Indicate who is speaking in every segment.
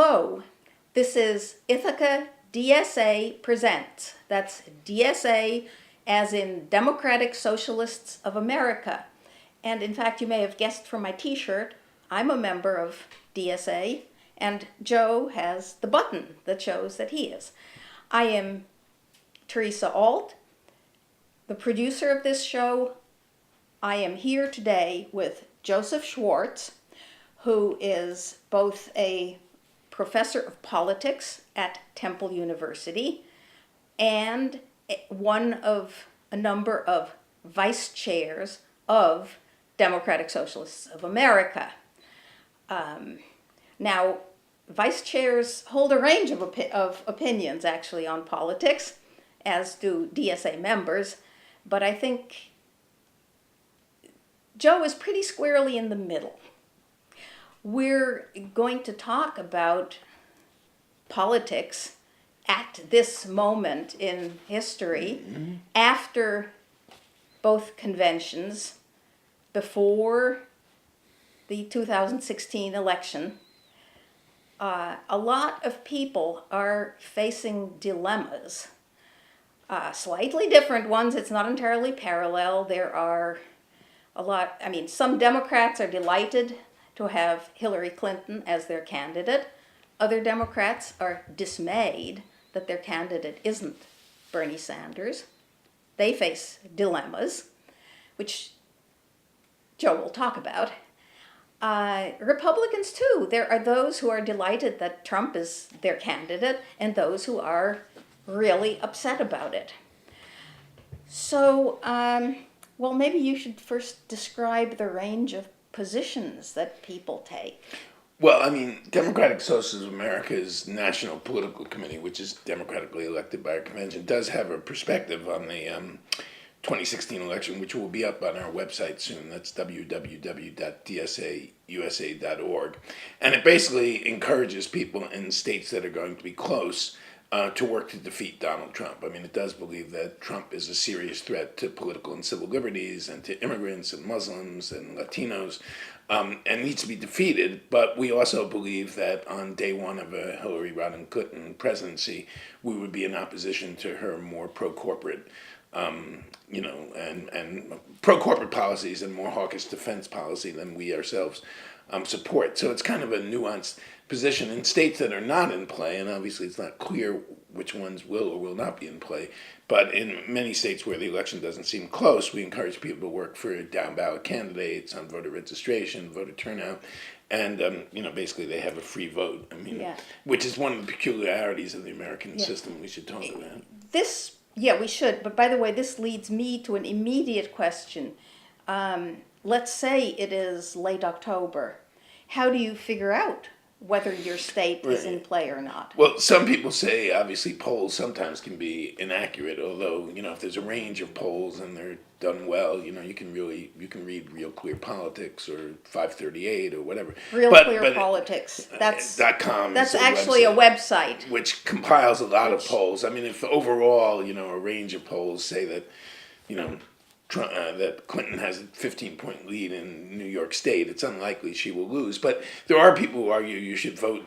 Speaker 1: Hello, this is Ithaca DSA Presents. That's DSA as in Democratic Socialists of America. And in fact, you may have guessed from my t-shirt, I'm a member of DSA, and Joe has the button that shows that he is. I am Theresa, the producer of this show. I am here today with Joseph Schwartz, who is both a professor of politics at Temple University and one of a number of vice chairs of Democratic Socialists of America. Now, vice chairs hold a range of opinions, actually, on politics, as do DSA members, but I think Joe is pretty squarely in the middle. We're going to talk about politics at this moment in history, after both conventions, before the 2016 election. A lot of people are facing dilemmas, slightly different ones. It's not entirely parallel. There are some Democrats are delighted to have Hillary Clinton as their candidate. Other Democrats are dismayed that their candidate isn't Bernie Sanders. They face dilemmas, which Joe will talk about. Republicans, too. There are those who are delighted that Trump is their candidate and those who are really upset about it. So, maybe you should first describe the range of positions that people take.
Speaker 2: Well, Democratic Socialists of America's National Political Committee, which is democratically elected by our convention, does have a perspective on the 2016 election, which will be up on our website soon. That's www.dsausa.org. And it basically encourages people in states that are going to be close to work to defeat Donald Trump. It does believe that Trump is a serious threat to political and civil liberties and to immigrants and Muslims and Latinos, and needs to be defeated. But we also believe that on day one of a Hillary Rodham Clinton presidency, we would be in opposition to her more pro-corporate and pro-corporate policies and more hawkish defense policy than we ourselves support. So it's kind of a nuanced position in states that are not in play, and obviously it's not clear which ones will or will not be in play, but in many states where the election doesn't seem close, we encourage people to work for down-ballot candidates on voter registration, voter turnout, and basically they have a free vote, which is one of the peculiarities of the American system we should talk about.
Speaker 1: We should, but by the way, this leads me to an immediate question. Let's say it is late October. How do you figure out whether your state is in play or not?
Speaker 2: Well, some people say, obviously, polls sometimes can be inaccurate, although, if there's a range of polls and they're done well, you can read Real Clear Politics or 538 or whatever.
Speaker 1: Real Clear Politics. That's
Speaker 2: .com.
Speaker 1: That's actually a website.
Speaker 2: Which compiles a lot of polls. If overall, a range of polls say that, that Clinton has a 15-point lead in New York State, it's unlikely she will lose. But there are people who argue you should vote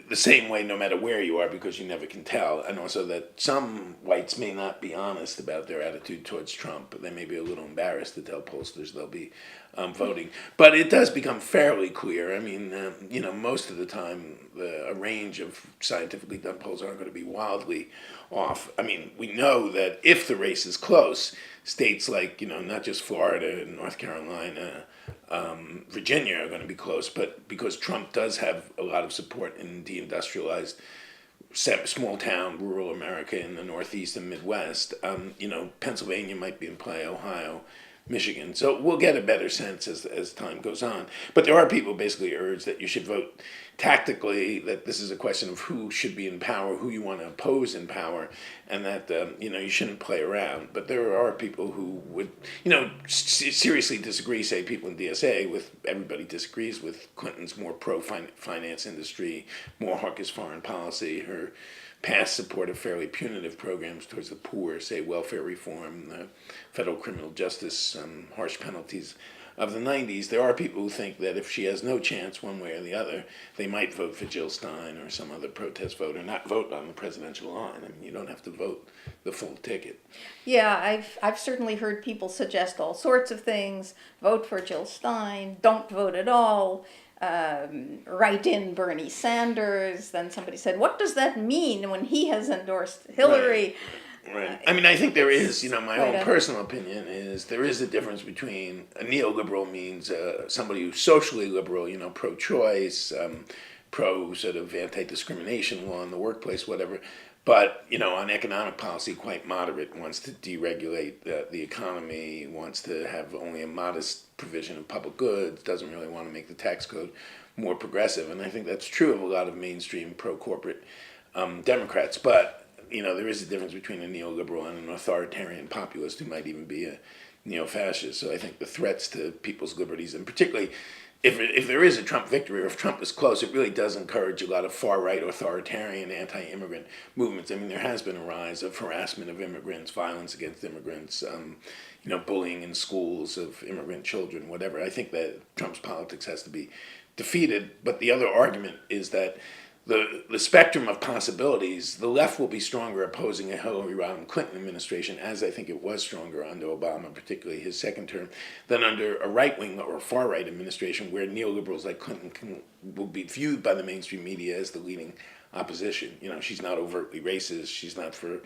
Speaker 2: the same way no matter where you are because you never can tell. And also that some whites may not be honest about their attitude towards Trump. They may be a little embarrassed to tell pollsters they'll be voting. But it does become fairly clear. Most of the time, a range of scientifically done polls aren't going to be wildly off. We know that if the race is close, states like, not just Florida and North Carolina, Virginia are going to be close, but because Trump does have a lot of support in deindustrialized small town, rural America in the Northeast and Midwest, Pennsylvania might be in play, Ohio, Michigan. So we'll get a better sense as time goes on. But there are people basically urge that you should vote tactically, that this is a question of who should be in power, who you want to oppose in power, and that, you shouldn't play around. But there are people who would, seriously disagree, say people in DSA, everybody disagrees with Clinton's more pro-finance industry, more hawkish foreign policy, her past support of fairly punitive programs towards the poor, say welfare reform, federal criminal justice, harsh penalties of the 90s, there are people who think that if she has no chance one way or the other, they might vote for Jill Stein or some other protest vote or not vote on the presidential line. I mean, you don't have to vote the full ticket.
Speaker 1: Yeah, I've certainly heard people suggest all sorts of things. Vote for Jill Stein, don't vote at all, write in Bernie Sanders. Then somebody said, what does that mean when he has endorsed Hillary?
Speaker 2: Right. I mean, I think there is, my
Speaker 1: quite
Speaker 2: own
Speaker 1: a-
Speaker 2: personal opinion is there is a difference between a neoliberal means somebody who's socially liberal, pro-choice, pro sort of anti-discrimination law in the workplace, whatever, but, on economic policy, quite moderate, wants to deregulate the economy, wants to have only a modest provision of public goods, doesn't really want to make the tax code more progressive. And I think that's true of a lot of mainstream pro-corporate Democrats. But there is a difference between a neoliberal and an authoritarian populist who might even be a neo-fascist. So I think the threats to people's liberties, and particularly if there is a Trump victory or if Trump is close, it really does encourage a lot of far-right authoritarian anti-immigrant movements. I mean, there has been a rise of harassment of immigrants, violence against immigrants, bullying in schools of immigrant children, whatever. I think that Trump's politics has to be defeated. But the other argument is that the spectrum of possibilities, the left will be stronger opposing a Hillary Rodham Clinton administration, as I think it was stronger under Obama, particularly his second term, than under a right-wing or far-right administration where neoliberals like Clinton will be viewed by the mainstream media as the leading opposition. She's not overtly racist. She's not for,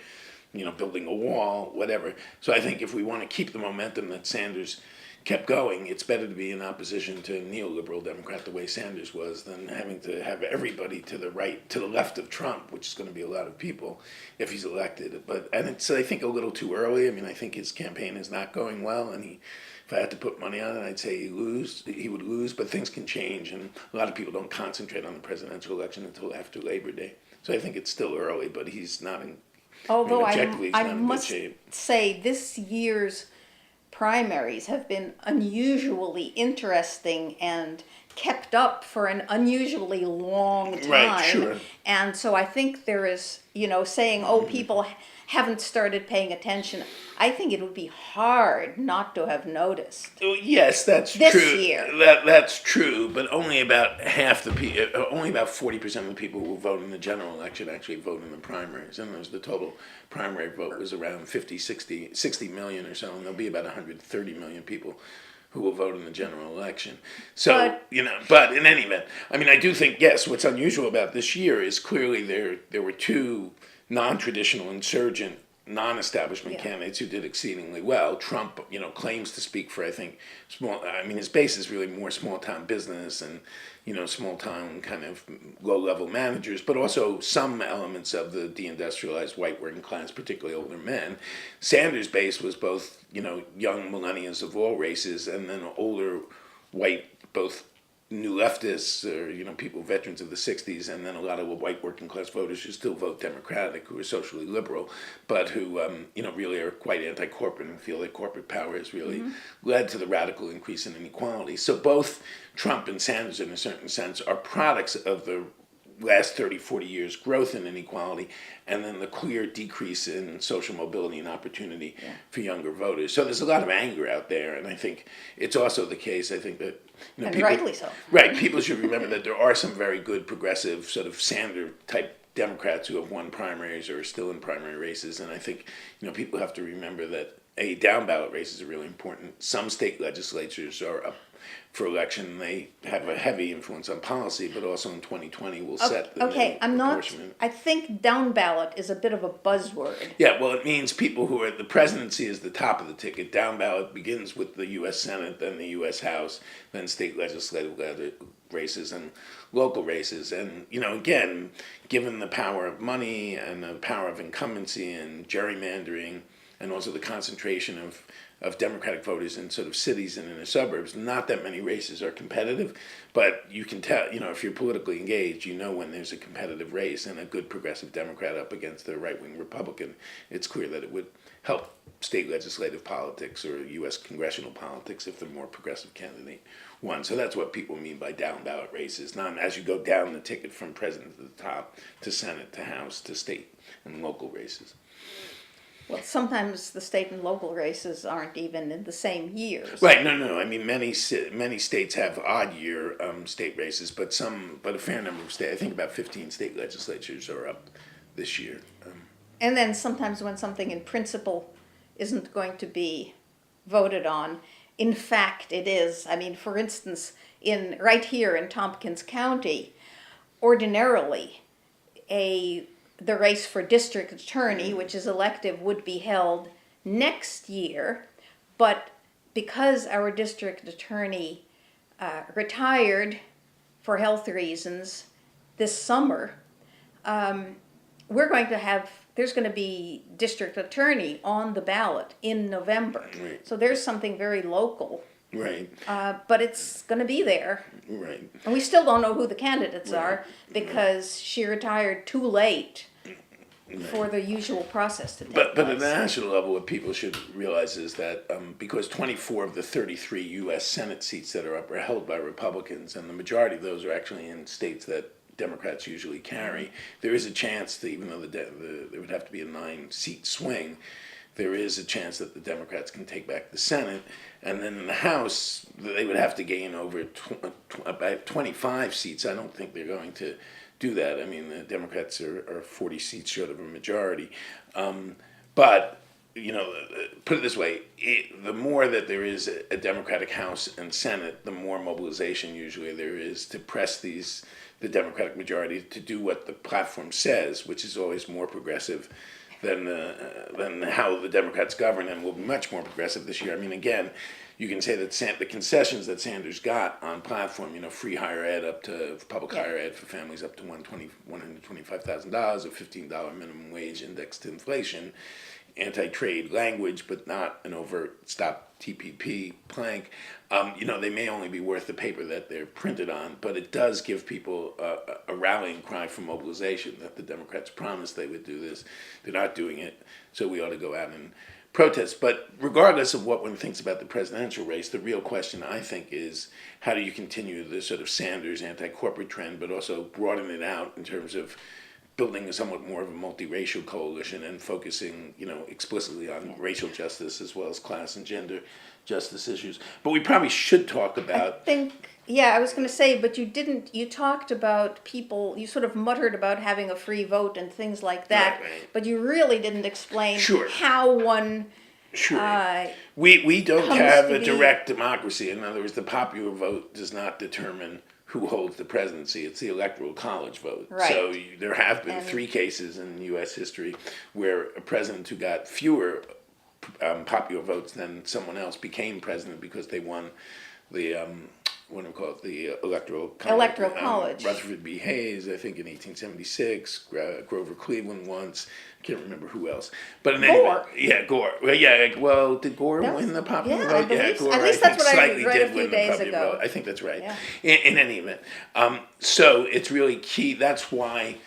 Speaker 2: building a wall, whatever. So I think if we want to keep the momentum that Sanders kept going, it's better to be in opposition to a neoliberal Democrat the way Sanders was than having to have everybody to the right, to the left of Trump, which is going to be a lot of people if he's elected. And it's, I think, a little too early. I mean, I think his campaign is not going well, and if I had to put money on it, I'd say he would lose, but things can change, and a lot of people don't concentrate on the presidential election until after Labor Day. So I think it's still early, but he's not in,
Speaker 1: Although
Speaker 2: objectively, he's
Speaker 1: I
Speaker 2: not in good
Speaker 1: must
Speaker 2: shape.
Speaker 1: say this year's primaries have been unusually interesting and kept up for an unusually long time.
Speaker 2: Right, sure.
Speaker 1: And so I think there is, saying, people haven't started paying attention. I think it would be hard not to have noticed.
Speaker 2: Well, yes, that's
Speaker 1: This
Speaker 2: true.
Speaker 1: year.
Speaker 2: That's true, but only about half the people, only about 40% of the people who will vote in the general election actually vote in the primaries. And the total primary vote was around 60 million or so, and there'll be about 130 million people who will vote in the general election. So, but in any event, I mean, I do think, yes, what's unusual about this year is clearly there were two non-traditional insurgent non-establishment candidates who did exceedingly well. Trump, claims to speak for, I think, his base is really more small-town business and, small-town kind of low-level managers, but also some elements of the deindustrialized white working class, particularly older men. Sanders' base was both, young millennials of all races and then older white, both new leftists or people veterans of the 60s, and then a lot of white working class voters who still vote Democratic, who are socially liberal, but who really are quite anti-corporate and feel that corporate power has really led to the radical increase in inequality. So both Trump and Sanders, in a certain sense, are products of the last 30, 40 years growth in inequality, and then the clear decrease in social mobility and opportunity for younger voters. So there's a lot of anger out there, and I think it's also the case, I think that
Speaker 1: And
Speaker 2: people,
Speaker 1: rightly so.
Speaker 2: Right, people should remember that there are some very good progressive sort of Sanders-type Democrats who have won primaries or are still in primary races, and I think people have to remember that down ballot races are really important. Some state legislatures are up for election. They have a heavy influence on policy, but also in 2020 will set the
Speaker 1: Okay, I think down ballot is a bit of a buzzword.
Speaker 2: Yeah, well, it means people who are, the presidency is the top of the ticket. Down ballot begins with the U.S. Senate, then the U.S. House, then state legislative races and local races. And, again, given the power of money and the power of incumbency and gerrymandering, and also the concentration of Democratic voters in sort of cities and in the suburbs, not that many races are competitive, but you can tell, if you're politically engaged, when there's a competitive race and a good progressive Democrat up against a right-wing Republican, it's clear that it would help state legislative politics or U.S. congressional politics if the more progressive candidate won. So that's what people mean by down ballot races, not as you go down the ticket from president to the top, to Senate, to House, to state and local races.
Speaker 1: Well, sometimes the state and local races aren't even in the same years.
Speaker 2: Right. No. I mean, many states have odd year state races, but a fair number of states. I think about 15 state legislatures are up this year.
Speaker 1: And then sometimes when something in principle isn't going to be voted on, in fact it is. I mean, for instance, right here in Tompkins County, ordinarily the race for district attorney, which is elective, would be held next year, but because our district attorney retired for health reasons this summer, there's going to be district attorney on the ballot in November.
Speaker 2: Right.
Speaker 1: So there's something very local.
Speaker 2: Right.
Speaker 1: But it's going to be there.
Speaker 2: Right.
Speaker 1: And we still don't know who the candidates are because she retired too late for the usual process to take
Speaker 2: But
Speaker 1: place.
Speaker 2: at the national level, what people should realize is that because 24 of the 33 U.S. Senate seats that are up are held by Republicans, and the majority of those are actually in states that Democrats usually carry, there is a chance that even though there would have to be a 9-seat swing, there is a chance that the Democrats can take back the Senate. And then in the House, they would have to gain over about 25 seats. I don't think they're going to do that. I mean, the Democrats are 40 seats short of a majority. But, put it this way, the more that there is a Democratic House and Senate, the more mobilization usually there is to press the Democratic majority to do what the platform says, which is always more progressive than how the Democrats govern, and will be much more progressive this year. I mean, again, you can say that the concessions that Sanders got on platform, free higher ed up to public higher ed for families up to $125,000, a $15 minimum wage indexed to inflation, anti-trade language, but not an overt stop TPP plank. They may only be worth the paper that they're printed on, but it does give people a rallying cry for mobilization that the Democrats promised they would do this. They're not doing it, so we ought to go out and protest. But regardless of what one thinks about the presidential race, the real question, I think, is how do you continue the sort of Sanders anti-corporate trend, but also broaden it out in terms of building somewhat more of a multiracial coalition and focusing, explicitly on racial justice as well as class and gender justice issues. But we probably should talk about.
Speaker 1: I was going to say, but you talked about people, you sort of muttered about having a free vote and things like that,
Speaker 2: Right.
Speaker 1: But you really didn't explain
Speaker 2: Sure.
Speaker 1: how one.
Speaker 2: Sure. We don't have a direct democracy. In other words, the popular vote does not determine who holds the presidency. It's the Electoral College vote.
Speaker 1: Right.
Speaker 2: So there have been 3 cases in U.S. history where a president who got fewer popular votes than someone else became president because they won the what do we call it? The Electoral
Speaker 1: College.
Speaker 2: Rutherford B. Hayes, I think, in 1876. Grover Cleveland once. I can't remember who else. But in any
Speaker 1: Gore.
Speaker 2: event, Gore. Well, did Gore win the popular vote? Gore.
Speaker 1: At least that's what I read a few
Speaker 2: win the
Speaker 1: days
Speaker 2: popular
Speaker 1: ago.
Speaker 2: vote. I think that's right.
Speaker 1: Yeah.
Speaker 2: In any event, so it's really key. That's why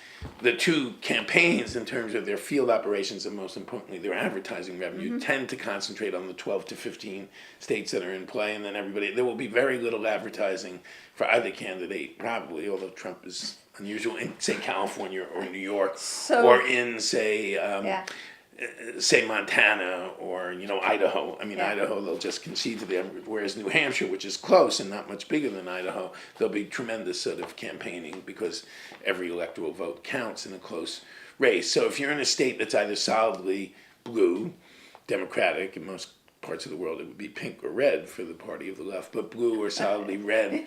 Speaker 2: the 2 campaigns, in terms of their field operations and most importantly their advertising revenue, tend to concentrate on the 12 to 15 states that are in play, and then there will be very little advertising for either candidate, probably, although Trump is unusual, in, say, California or New York, or in, say Montana or Idaho. I mean, Idaho, they'll just concede to them, whereas New Hampshire, which is close and not much bigger than Idaho, there'll be tremendous sort of campaigning because every electoral vote counts in a close race. So if you're in a state that's either solidly blue, Democratic, in most parts of the world it would be pink or red for the party of the left, but blue or solidly red.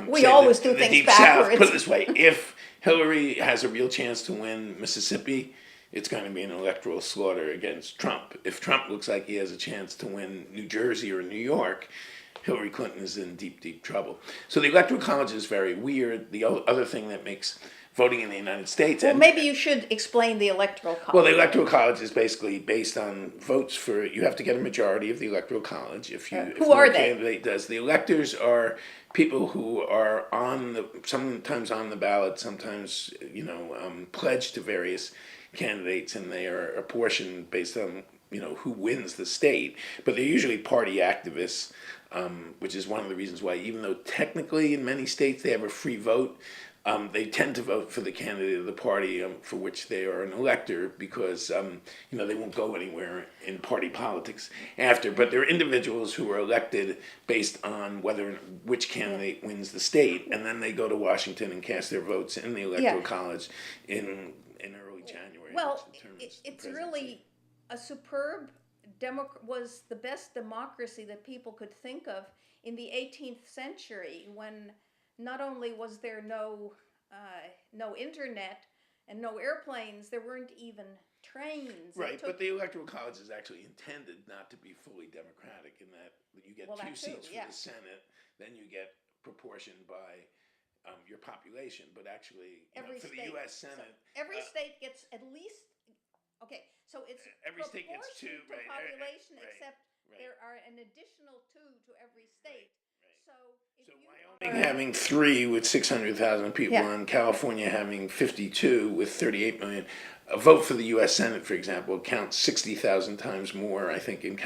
Speaker 1: We always do things
Speaker 2: Deep
Speaker 1: backwards.
Speaker 2: South, put it this way, if Hillary has a real chance to win Mississippi, it's going to be an electoral slaughter against Trump. If Trump looks like he has a chance to win New Jersey or New York, Hillary Clinton is in deep, deep trouble. So the Electoral College is very weird. The other thing that makes voting in the United States...
Speaker 1: Well, maybe you should explain the Electoral College.
Speaker 2: Well, the Electoral College is basically based on votes for... You have to get a majority of the Electoral College.
Speaker 1: Who are they?
Speaker 2: Candidate does. The electors are people who are sometimes on the ballot, sometimes pledged to various candidates, and they are apportioned based on who wins the state, but they're usually party activists, which is one of the reasons why, even though technically in many states they have a free vote, they tend to vote for the candidate of the party for which they are an elector because they won't go anywhere in party politics after. But there are individuals who are elected based on which candidate wins the state, and then they go to Washington and cast their votes in the Electoral College in early January.
Speaker 1: Well, it's really a superb was the best democracy that people could think of in the 18th century, when not only was there no internet and no airplanes, there weren't even trains.
Speaker 2: Right, but the Electoral College is actually intended not to be fully democratic in that you get two seats for the Senate, then you get proportioned by your population, but actually for the U.S. Senate,
Speaker 1: every state gets at least. Okay, so it's
Speaker 2: every state gets two,
Speaker 1: to
Speaker 2: right?
Speaker 1: Population, except there are an additional 2 to every state. So
Speaker 2: Wyoming having 3 with 600,000 people, and California having 52 with 38 million. A vote for the U.S. Senate, for example, counts 60,000 times more, I think, in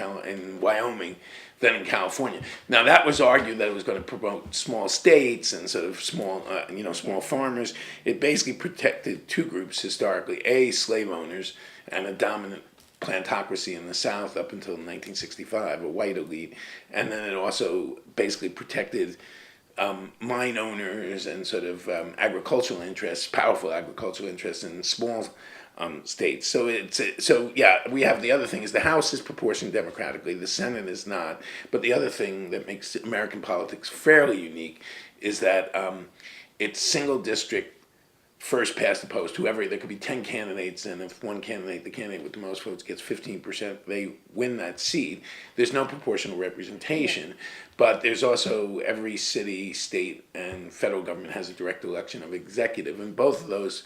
Speaker 2: Wyoming than in California. Now, that was argued that it was going to promote small states and sort of small farmers. It basically protected 2 groups historically: slave owners and a dominant plantocracy in the South up until 1965, a white elite, and then it also basically protected mine owners and sort of agricultural interests, powerful agricultural interests in small states. So we have the other thing is the House is proportioned democratically, the Senate is not. But the other thing that makes American politics fairly unique is that it's single district, first past the post. There could be 10 candidates, and if the candidate with the most votes gets 15%, they win that seat. There's no proportional representation, but there's also every city, state, and federal government has a direct election of executive, and both of those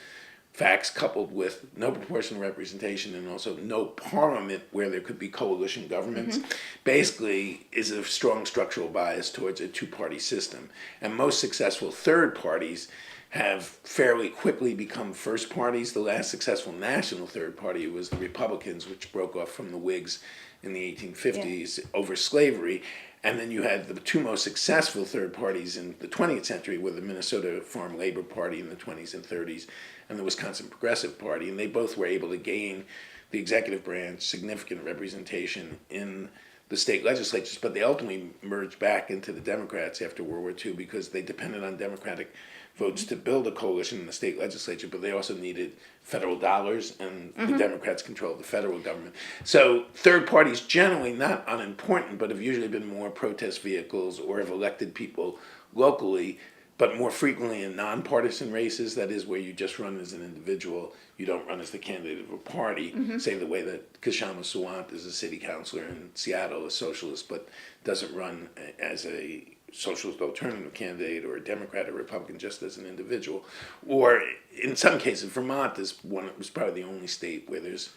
Speaker 2: facts, coupled with no proportional representation and also no parliament where there could be coalition governments, basically is a strong structural bias towards a 2-party system. And most successful third parties have fairly quickly become first parties. The last successful national third party was the Republicans, which broke off from the Whigs in the 1850s over slavery. And then you had the 2 most successful third parties in the 20th century were the Minnesota Farm Labor Party in the 20s and 30s and the Wisconsin Progressive Party. And they both were able to gain the executive branch significant representation in the state legislatures, but they ultimately merged back into the Democrats after World War II because they depended on Democratic votes to build a coalition in the state legislature, but they also needed federal dollars, and the Democrats controlled the federal government. So third parties, generally not unimportant, but have usually been more protest vehicles or have elected people locally, but more frequently in nonpartisan races, that is where you just run as an individual, you don't run as the candidate of a party, say the way that Kshama Sawant is a city councilor in Seattle, a socialist, but doesn't run as a socialist alternative candidate or a Democrat or Republican just as an individual. Or in some cases, Vermont was probably the only state where there's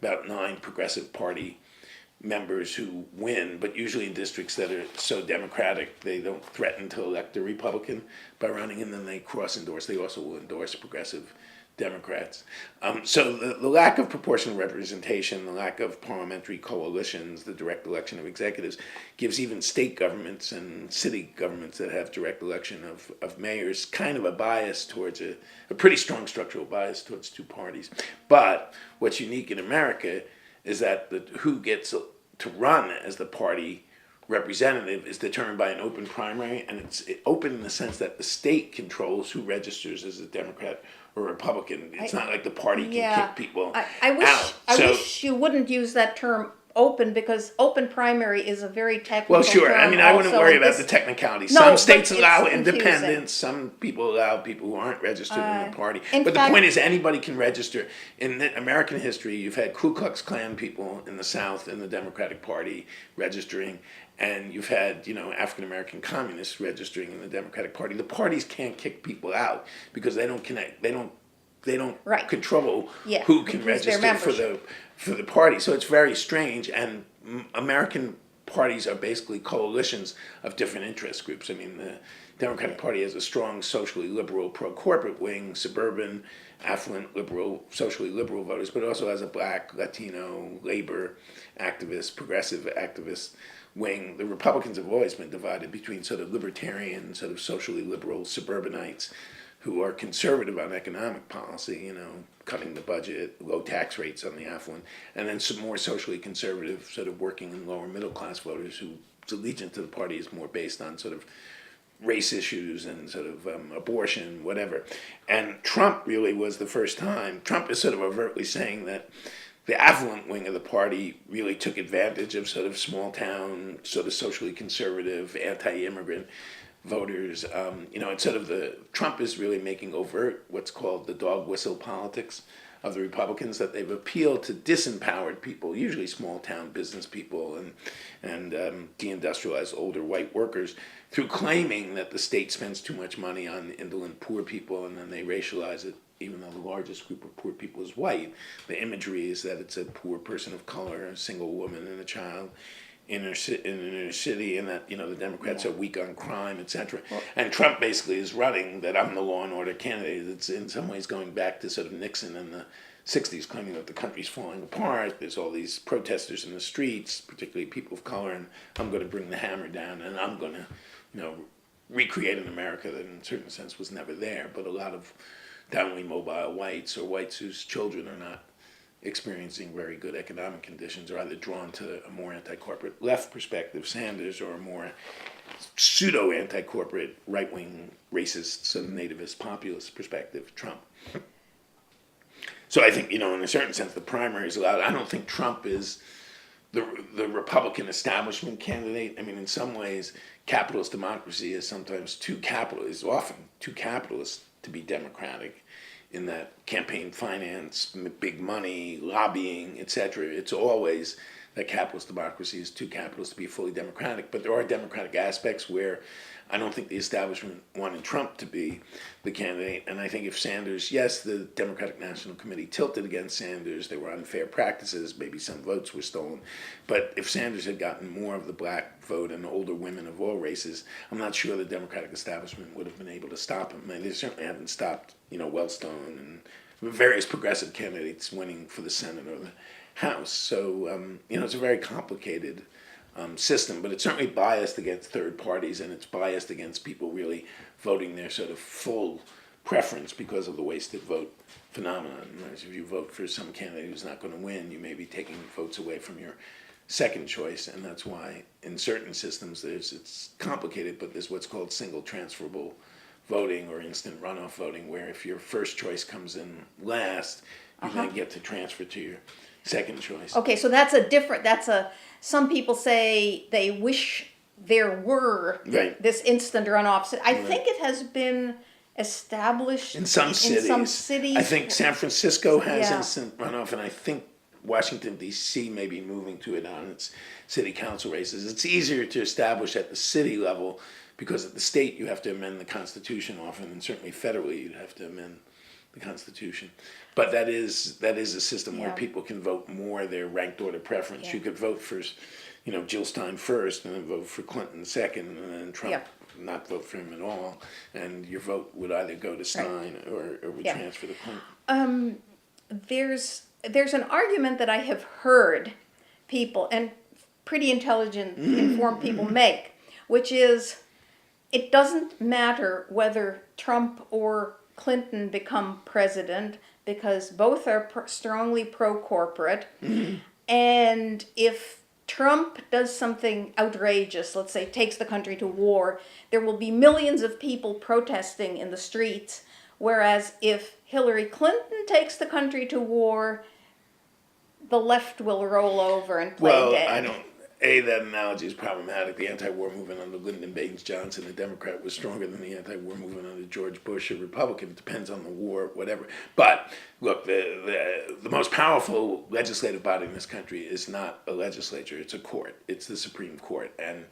Speaker 2: about 9 progressive party members who win, but usually in districts that are so democratic they don't threaten to elect a Republican by running, and then they cross-endorse. They also will endorse progressive Democrats. So the lack of proportional representation, the lack of parliamentary coalitions, the direct election of executives gives even state governments and city governments that have direct election of mayors kind of a bias towards a pretty strong structural bias towards 2 parties. But what's unique in America is that who gets to run as the party representative is determined by an open primary, and it's open in the sense that the state controls who registers as a Democrat or Republican. It's not like the party can kick people out.
Speaker 1: I wish you wouldn't use that term open, because open primary is a very technical
Speaker 2: term. I mean, I wouldn't worry about the technicality. Some states allow independents. Some people allow people who aren't registered in the party. But the point is, anybody can register. In American history, you've had Ku Klux Klan people in the South in the Democratic Party registering, and you've had African American communists registering in the Democratic Party. The parties can't kick people out because they don't connect. They don't control who can register for the party. So it's very strange, and American parties are basically coalitions of different interest groups. I mean, the Democratic Party has a strong socially liberal pro-corporate wing, suburban, affluent, liberal, socially liberal voters, but also has a Black, Latino, labor activist, progressive activist wing. The Republicans have always been divided between sort of libertarian, sort of socially liberal suburbanites who are conservative on economic policy, cutting the budget, low tax rates on the affluent, and then some more socially conservative, sort of working and lower middle class voters whose allegiance to the party is more based on sort of race issues and sort of abortion, whatever. And Trump really was the first time. Trump is sort of overtly saying that the affluent wing of the party really took advantage of sort of small town, sort of socially conservative, anti-immigrant voters. It's sort of Trump is really making overt what's called the dog whistle politics of the Republicans, that they've appealed to disempowered people, usually small town business people and deindustrialized older white workers, through claiming that the state spends too much money on indolent poor people, and then they racialize it, even though the largest group of poor people is white. The imagery is that it's a poor person of color, a single woman and a child in an inner city, and that the Democrats are weak on crime, etc. And Trump basically is running that I'm the law and order candidate. It's in some ways going back to sort of Nixon in the 60s, claiming that the country's falling apart. There's all these protesters in the streets, particularly people of color, and I'm going to bring the hammer down, and I'm going to, recreate an America that in a certain sense was never there, but a lot of downly mobile whites or whites whose children are not experiencing very good economic conditions are either drawn to a more anti-corporate left perspective, Sanders, or a more pseudo-anti-corporate right-wing racist, sort of nativist populist perspective, Trump. So I think, in a certain sense, the primaries allowed. I don't think Trump is the Republican establishment candidate. I mean, in some ways, capitalist democracy is sometimes often too capitalist to be democratic, in that campaign finance, big money, lobbying, etc. It's always that capitalist democracy is too capitalist to be fully democratic. But there are democratic aspects where I don't think the establishment wanted Trump to be the candidate. And I think if Sanders, yes, the Democratic National Committee tilted against Sanders, there were unfair practices, maybe some votes were stolen. But if Sanders had gotten more of the black vote and older women of all races, I'm not sure the Democratic establishment would have been able to stop him. I mean, they certainly haven't stopped, Wellstone and various progressive candidates winning for the Senate or the House. So, it's a very complicated system, but it's certainly biased against third parties, and it's biased against people really voting their sort of full preference because of the wasted vote phenomenon. Whereas if you vote for some candidate who's not going to win, you may be taking votes away from your second choice, and that's why in certain systems it's complicated, but there's what's called single transferable voting or instant runoff voting, where if your first choice comes in last, you then get to transfer to your second choice.
Speaker 1: Okay, so some people say they wish there were this instant runoff. I think it has been established
Speaker 2: in some cities. I think San Francisco has instant runoff, and I think Washington, D.C. may be moving to it on its city council races. It's easier to establish at the city level because at the state you have to amend the Constitution often, and certainly federally you'd have to amend the Constitution. But that is a system where people can vote more their ranked order preference. You could vote for, Jill Stein first, and then vote for Clinton second, and then Trump not vote for him at all. And your vote would either go to Stein or would transfer to Clinton.
Speaker 1: There's an argument that I have heard people, and pretty intelligent, informed people make, which is it doesn't matter whether Trump or Clinton become president because both are strongly pro-corporate. And if Trump does something outrageous, let's say takes the country to war, there will be millions of people protesting in the streets. Whereas if Hillary Clinton takes the country to war, the left will roll over and play dead.
Speaker 2: That analogy is problematic. The anti-war movement under Lyndon Baines Johnson, a Democrat, was stronger than the anti-war movement under George Bush, a Republican. It depends on the war, whatever. But look, the most powerful legislative body in this country is not a legislature; it's a court. It's the Supreme Court, and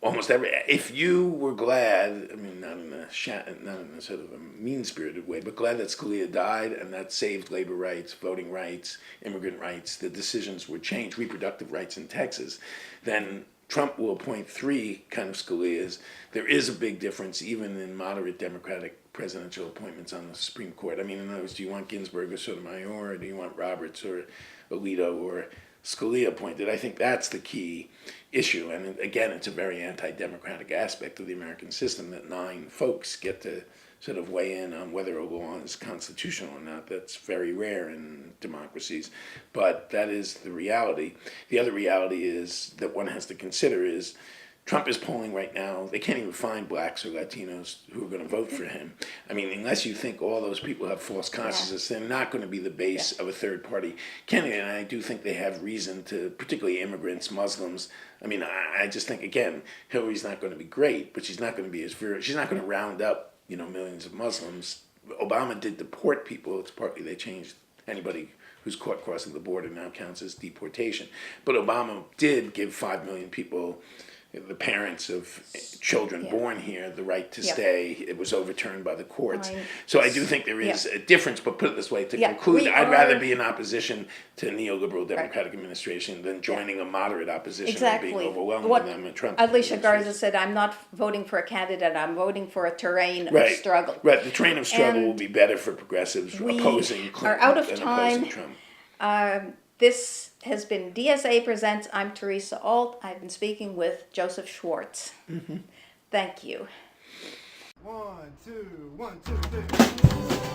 Speaker 2: almost if you were glad, I mean, not in a sort of a mean-spirited way, but glad that Scalia died and that saved labor rights, voting rights, immigrant rights, the decisions were changed, reproductive rights in Texas, then Trump will appoint 3 kind of Scalias. There is a big difference even in moderate Democratic presidential appointments on the Supreme Court. I mean, in other words, do you want Ginsburg or Sotomayor, or do you want Roberts or Alito or Scalia appointed? I think that's the key issue. And again, it's a very anti-democratic aspect of the American system that 9 folks get to sort of weigh in on whether a law is constitutional or not. That's very rare in democracies, but that is the reality. The other reality is that one has to consider is Trump is polling right now. They can't even find blacks or Latinos who are going to vote for him. I mean, unless you think all those people have false consciousness, they're not going to be the base of a third party candidate. And I do think they have reason to, particularly immigrants, Muslims. I mean, I just think, again, Hillary's not going to be great, but she's not going to be as she's not going to round up, millions of Muslims. Obama did deport people. It's partly they changed anybody who's caught crossing the border now counts as deportation. But Obama did give 5 million people, the parents of children born here, the right to stay. It was overturned by the courts. So I do think there is a difference, but put it this way, to conclude, I'd rather be in opposition to a neoliberal Democratic administration than joining a moderate opposition and being overwhelmed with them and Trump.
Speaker 1: Alicia Garza said, I'm not voting for a candidate, I'm voting for a terrain of struggle.
Speaker 2: Right, the terrain of struggle will be better for progressives opposing Clinton
Speaker 1: are out of
Speaker 2: than
Speaker 1: time.
Speaker 2: opposing Trump.
Speaker 1: This has been DSA Presents. I'm Theresa Alt. I've been speaking with Joseph Schwartz. Thank you.
Speaker 3: 1, 2, 1, 2, 3.